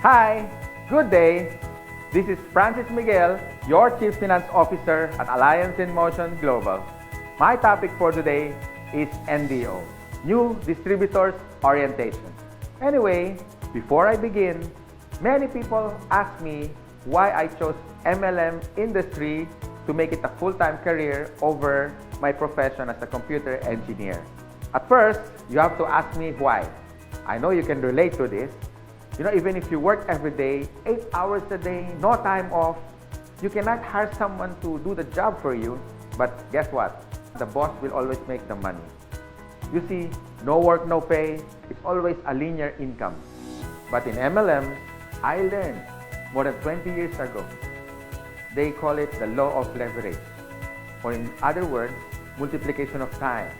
Hi, good day. This is Francis Miguel, your Chief Finance Officer at Alliance in Motion Global. My topic for today is NDO, New Distributors Orientation. Anyway, before I begin, many people ask me why I chose MLM industry to make it a full-time career over my profession as a computer engineer. At first, you have to ask me why. I know you can relate to this. Even if you work every day, 8 hours a day, no time off, you cannot hire someone to do the job for you. But guess what? The boss will always make the money. You see, no work, no pay. It's always a linear income. But in MLM, I learned more than 20 years ago. They call it the law of leverage. Or in other words, multiplication of time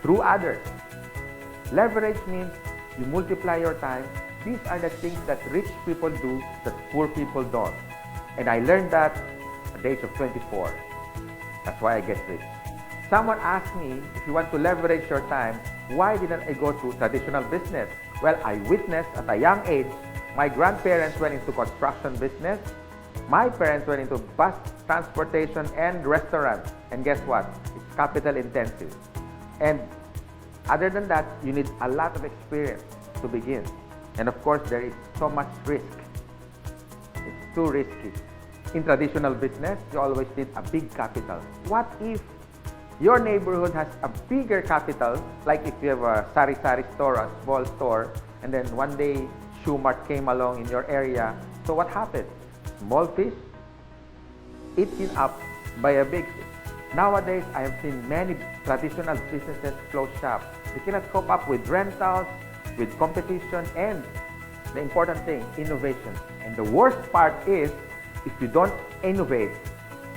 through others. Leverage means you multiply your time. These are the things that rich people do that poor people don't. And I learned that at the age of 24. That's why I get rich. Someone asked me, if you want to leverage your time, why didn't I go to traditional business? Well, I witnessed at a young age, my grandparents went into construction business. My parents went into bus transportation and restaurants. And guess what? It's capital intensive. And other than that, you need a lot of experience to begin. And of course, there is so much risk. It's too risky. In traditional business, you always need a big capital. What if your neighborhood has a bigger capital, like if you have a sari-sari store, a small store, and then one day Shoe Mart came along in your area. So what happened? Small fish eaten up by a big fish. Nowadays, I have seen many traditional businesses close shop. They cannot cope up with rentals, with competition, and the important thing, innovation. And the worst part is, if you don't innovate,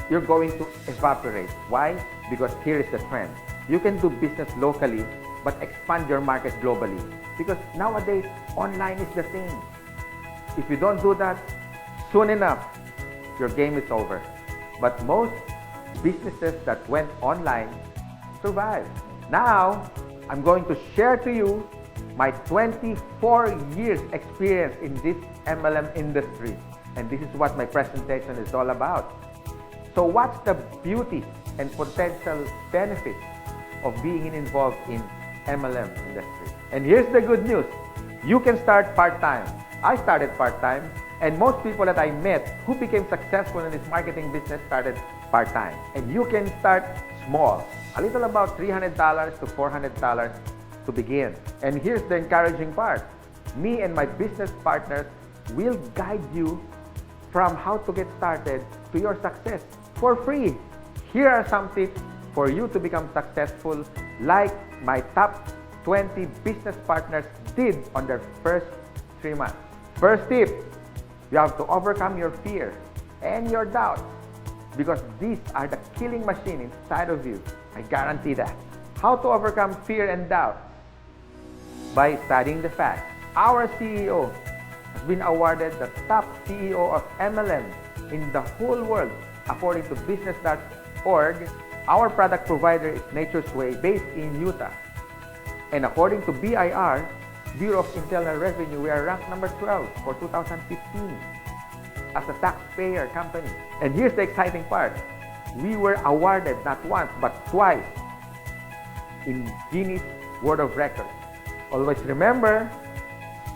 you're going to evaporate. Why? Because here is the trend. You can do business locally, but expand your market globally. Because nowadays, online is the thing. If you don't do that, soon enough, your game is over. But most businesses that went online survived. Now, I'm going to share to you my 24 years experience in this MLM industry. And this is what my presentation is all about. So what's the beauty and potential benefits of being involved in MLM industry? And here's the good news. You can start part-time. I started part-time, and most people that I met who became successful in this marketing business started part-time. And you can start small, a little about $300 to $400 to begin. And here's the encouraging part. Me and my business partners will guide you from how to get started to your success for free. Here are some tips for you to become successful, like my top 20 business partners did on their first 3 months. First tip, you have to overcome your fear and your doubts, because these are the killing machine inside of you. I guarantee that. How to overcome fear and doubt? By studying the facts. Our CEO has been awarded the top CEO of MLM in the whole world according to business.org. Our product provider is Nature's Way, based in Utah. And according to BIR, Bureau of Internal Revenue, we are ranked number 12 for 2015 as a taxpayer company. And here's the exciting part. We were awarded not once but twice in Guinness World of Records. Always remember,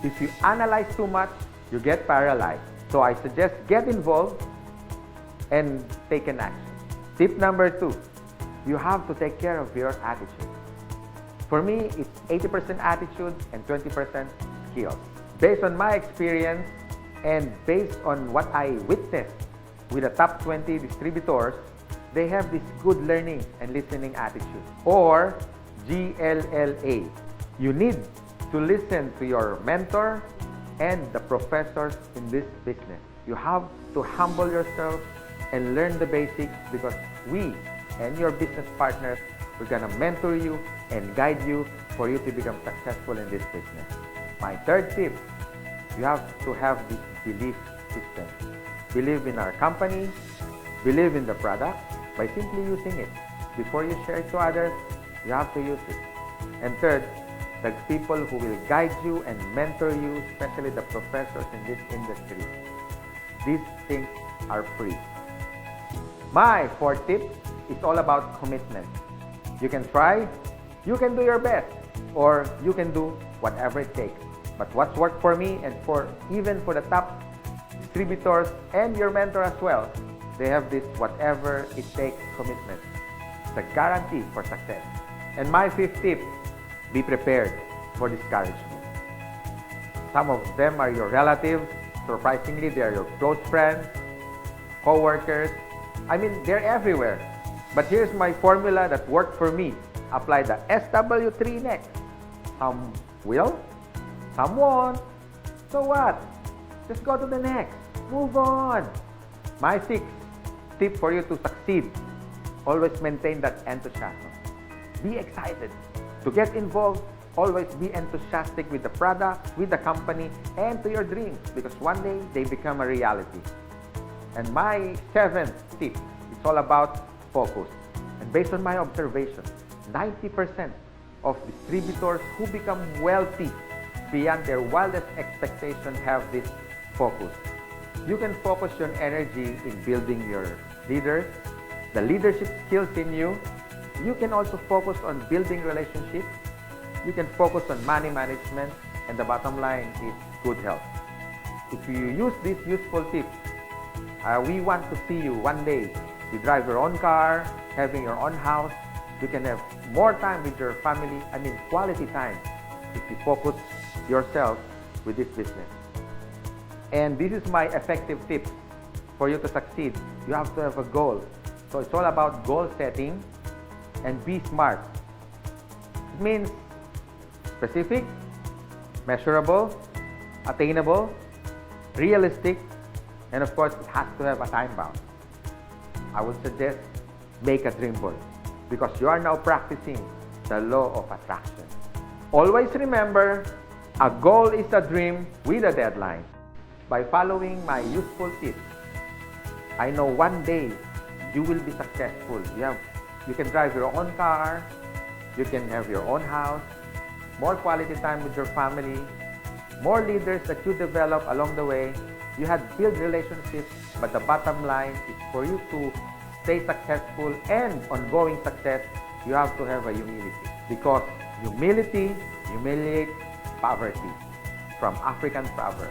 if you analyze too much, you get paralyzed. So I suggest get involved and take an action. Tip number 2, you have to take care of your attitude. For me, it's 80% attitude and 20% skills. Based on my experience and based on what I witnessed with the top 20 distributors, they have this good learning and listening attitude, or GLLA. You need to listen to your mentor and the professors in this business. You have to humble yourself and learn the basics, because we and your business partners, we're gonna mentor you and guide you for you to become successful in this business. My third tip, you have to have this belief system. Believe in our company, believe in the product by simply using it. Before you share it to others, you have to use it. And third, the people who will guide you and mentor you, especially the professors in this industry. These things are free. My fourth tip is all about commitment. You can try, you can do your best, or you can do whatever it takes. But what's worked for me and even for the top distributors and your mentor as well, they have this whatever it takes commitment. It's a guarantee for success. And my fifth tip, be prepared for discouragement. Some of them are your relatives. Surprisingly, they are your close friends, co-workers. I mean, they're everywhere. But here's my formula that worked for me. Apply the SW3 next. Some will, some won't. So what? Just go to the next. Move on. My sixth tip for you to succeed, always maintain that enthusiasm. Be excited. To get involved, always be enthusiastic with the product, with the company, and to your dreams, because one day they become a reality. And my seventh tip is all about focus. And based on my observation, 90% of distributors who become wealthy beyond their wildest expectations have this focus. You can focus your energy in building your leaders, the leadership skills in you. You can also focus on building relationships. You can focus on money management, and the bottom line is good health. If you use these useful tips, we want to see you one day. You drive your own car, having your own house. You can have more time with your family, quality time, if you focus yourself with this business. And this is my effective tip for you to succeed. You have to have a goal. So it's all about goal setting and be smart. It means specific, measurable, attainable, realistic, and of course, it has to have a time bound. I would suggest make a dream board because you are now practicing the law of attraction. Always remember, a goal is a dream with a deadline. By following my useful tips, I know one day you will be successful. You can drive your own car, you can have your own house, more quality time with your family, more leaders that you develop along the way. You had built relationships, but the bottom line is for you to stay successful and ongoing success, you have to have a humility. Because humility humiliates poverty, from African proverb.